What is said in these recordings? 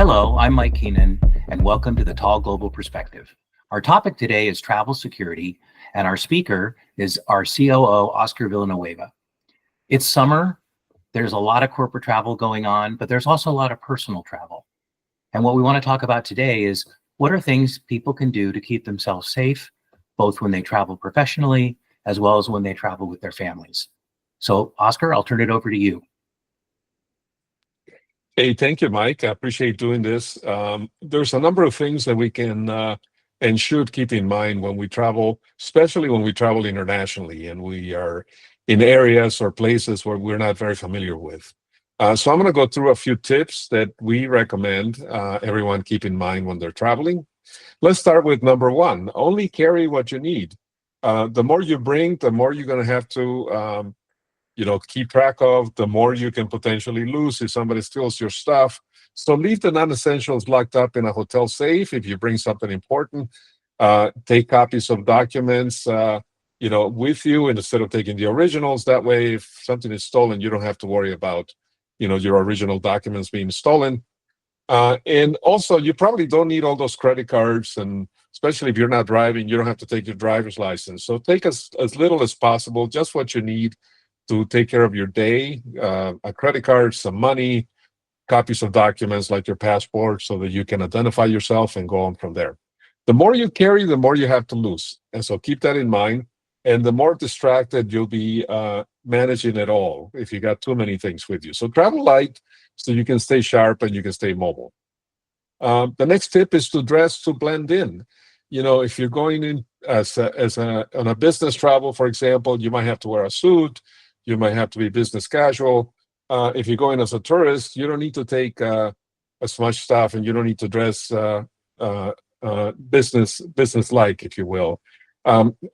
Hello, I'm Mike Keenan, and welcome to the TAL Global Perspective. Our topic today is travel security, and our speaker is our COO, Oscar Villanueva. It's summer, there's a lot of corporate travel going on, but there's also a lot of personal travel. And what we want to talk about today is what are things people can do to keep themselves safe, both when they travel professionally, as well as when they travel with their families. So, Oscar, I'll turn it over to you. Hey, thank you, Mike. I appreciate doing this. There's a number of things that we can and should keep in mind when we travel, especially when we travel internationally and we are in areas or places where we're not very familiar with. So I'm going to go through a few tips that we recommend everyone keep in mind when they're traveling. Let's start with number one. Only carry what you need. The more you bring, the more you're going to have to keep track of, the more you can potentially lose if somebody steals your stuff. So leave the non-essentials locked up in a hotel safe. If you bring something important, take copies of documents, with you instead of taking the originals. That way, if something is stolen, you don't have to worry about, your original documents being stolen. And also, you probably don't need all those credit cards, and especially if you're not driving, you don't have to take your driver's license. So take as little as possible, just what you need to take care of your day, a credit card, some money, copies of documents like your passport so that you can identify yourself and go on from there. The more you carry, the more you have to lose. And so keep that in mind. And the more distracted you'll be managing it all if you got too many things with you. So travel light so you can stay sharp and you can stay mobile. The next tip is to dress to blend in. If you're going in on a business travel, for example, you might have to wear a suit. You might have to be business casual. If you're going as a tourist, you don't need to take as much stuff, and you don't need to dress business-like, if you will.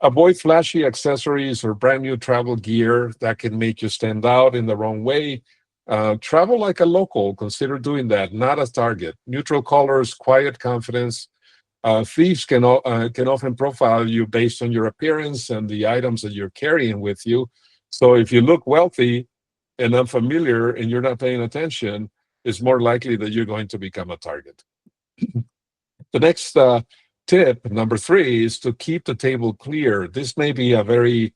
Avoid flashy accessories or brand new travel gear that can make you stand out in the wrong way. Travel like a local. Consider doing that, not as target. Neutral colors, quiet confidence. Thieves can often profile you based on your appearance and the items that you're carrying with you. So if you look wealthy and unfamiliar and you're not paying attention, it's more likely that you're going to become a target. The next tip, number three, is to keep the table clear. This may be a very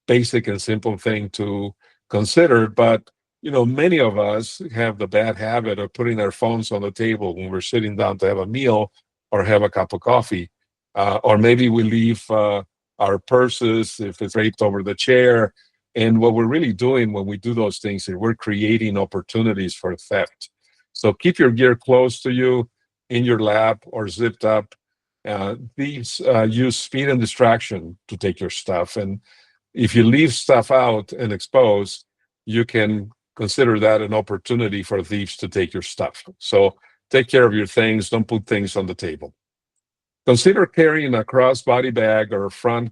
basic and simple thing to consider, but many of us have the bad habit of putting our phones on the table when we're sitting down to have a meal or have a cup of coffee. Or maybe we leave our purses if it's draped over the chair. And what we're really doing when we do those things is we're creating opportunities for theft. So keep your gear close to you, in your lap or zipped up. These use speed and distraction to take your stuff. And if you leave stuff out and exposed, you can consider that an opportunity for thieves to take your stuff. So take care of your things. Don't put things on the table. Consider carrying a crossbody bag or front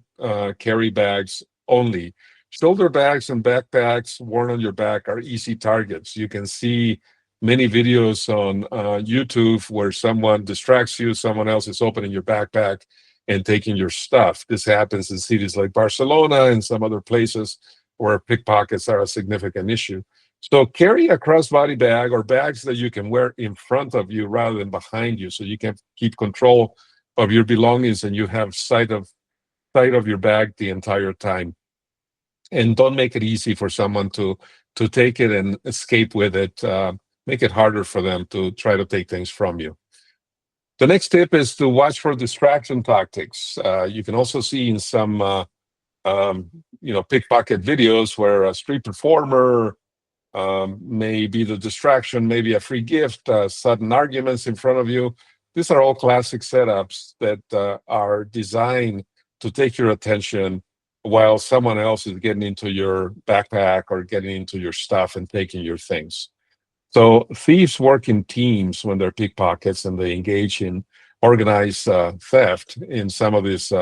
carry bags only. Shoulder bags and backpacks worn on your back are easy targets. You can see many videos on YouTube where someone distracts you, someone else is opening your backpack and taking your stuff. This happens in cities like Barcelona and some other places where pickpockets are a significant issue. So carry a crossbody bag or bags that you can wear in front of you rather than behind you, so you can keep control of your belongings and you have sight of your bag the entire time. And don't make it easy for someone to take it and escape with it. Make it harder for them to try to take things from you. The next tip is to watch for distraction tactics. You can also see in some pickpocket videos where a street performer may be the distraction, maybe a free gift, sudden arguments in front of you. These are all classic setups that are designed to take your attention while someone else is getting into your backpack or getting into your stuff and taking your things. So thieves work in teams when they're pickpockets, and they engage in organized theft in some of these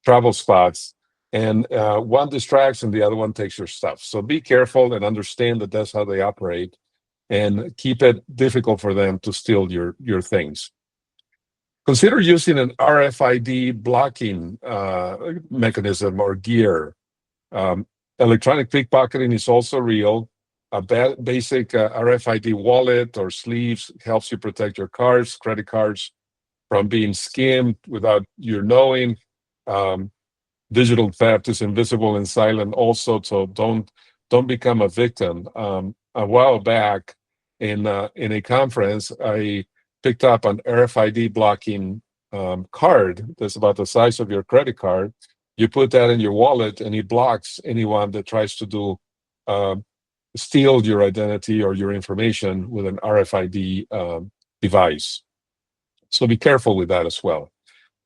travel spots. And one distracts and the other one takes your stuff. So be careful and understand that that's how they operate, and keep it difficult for them to steal your things. Consider using an RFID blocking mechanism or gear. Electronic pickpocketing is also real. A basic RFID wallet or sleeves helps you protect your cards, credit cards, from being skimmed without you knowing. Um, Digital theft is invisible and silent also, so don't become a victim. A while back in a conference, I picked up an RFID blocking card that's about the size of your credit card. You put that in your wallet, and it blocks anyone that tries to do uh, steal your identity or your information with an RFID device. So be careful with that as well.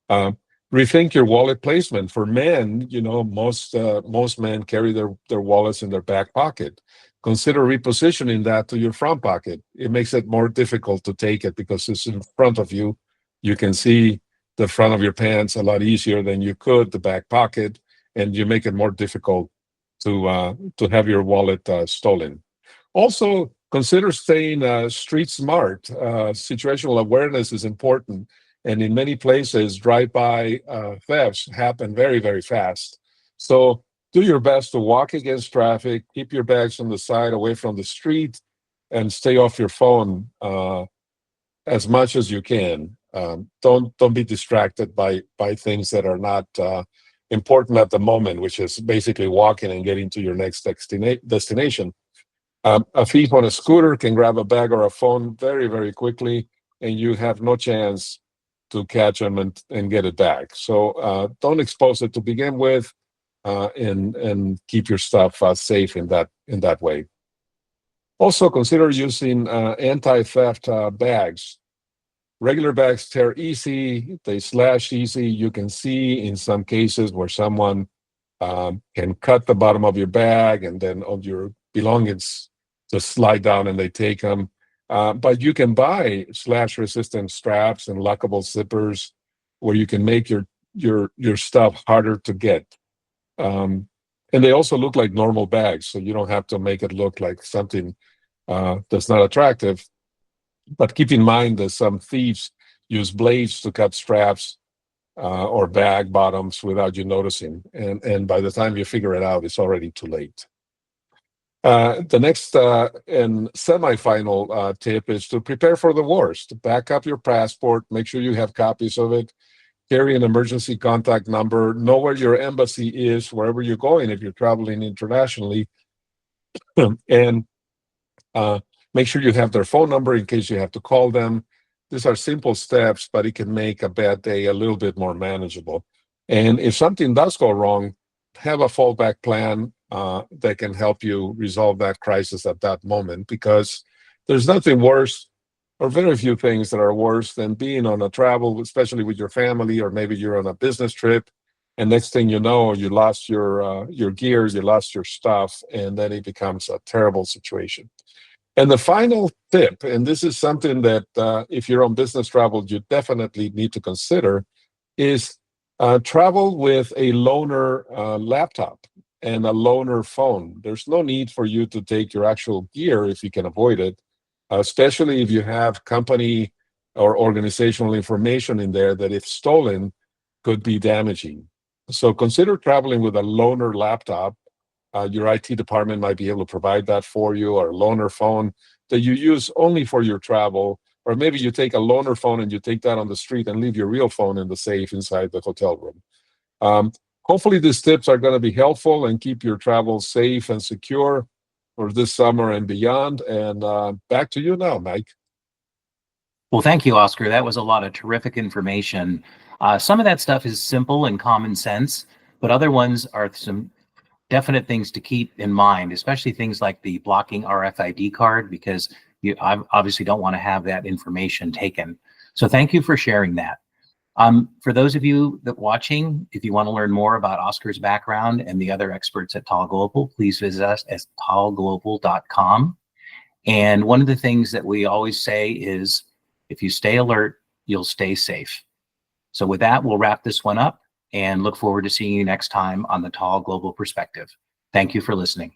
Uh, Rethink your wallet placement. For men, most men carry their wallets in their back pocket. Consider repositioning that to your front pocket. It makes it more difficult to take it because it's in front of you. You can see the front of your pants a lot easier than you could the back pocket, and you make it more difficult to have your wallet stolen. Also, consider staying street smart. Situational awareness is important, and in many places, drive-by thefts happen very, very fast. So do your best to walk against traffic, keep your bags on the side, away from the street, and stay off your phone as much as you can. Don't be distracted by things that are not important at the moment, which is basically walking and getting to your next destination. A thief on a scooter can grab a bag or a phone very, very quickly, and you have no chance to catch them and get it back. So don't expose it to begin with, and keep your stuff safe in that way. Also, consider using anti-theft bags. Regular bags tear easy, they slash easy. You can see in some cases where someone can cut the bottom of your bag, and then all your belongings just slide down and they take them. But you can buy slash resistant straps and lockable zippers where you can make your stuff harder to get. Um, and they also look like normal bags, so you don't have to make it look like something that's not attractive. But keep in mind that some thieves use blades to cut straps or bag bottoms without you noticing. And by the time you figure it out, it's already too late. The next and semi-final tip is to prepare for the worst. Back up your passport, make sure you have copies of it, carry an emergency contact number, know where your embassy is, wherever you're going if you're traveling internationally, and uh, make sure you have their phone number in case you have to call them. These are simple steps, but it can make a bad day a little bit more manageable. And if something does go wrong, have a fallback plan that can help you resolve that crisis at that moment, because there's nothing worse, or very few things that are worse than being on a travel, especially with your family, or maybe you're on a business trip, and next thing you know, you lost your gear, you lost your stuff, and then it becomes a terrible situation. And the final tip, and this is something that if you're on business travel, you definitely need to consider, is travel with a loaner laptop and a loaner phone. There's no need for you to take your actual gear if you can avoid it, especially if you have company or organizational information in there that, if stolen, could be damaging. So consider traveling with a loaner laptop. Your IT department might be able to provide that for you, or a loaner phone that you use only for your travel. Or maybe you take a loaner phone and you take that on the street and leave your real phone in the safe inside the hotel room. Hopefully, these tips are going to be helpful and keep your travel safe and secure for this summer and beyond. And back to you now, Mike. Well, thank you, Oscar. That was a lot of terrific information. Some of that stuff is simple and common sense, but other ones are some definite things to keep in mind, especially things like the blocking RFID card, because you obviously don't want to have that information taken. So thank you for sharing that. For those of you that watching, if you want to learn more about Oscar's background and the other experts at TAL Global, please visit us at talglobal.com. And one of the things that we always say is, if you stay alert, you'll stay safe. So with that, we'll wrap this one up and look forward to seeing you next time on the TAL Global Perspective. Thank you for listening.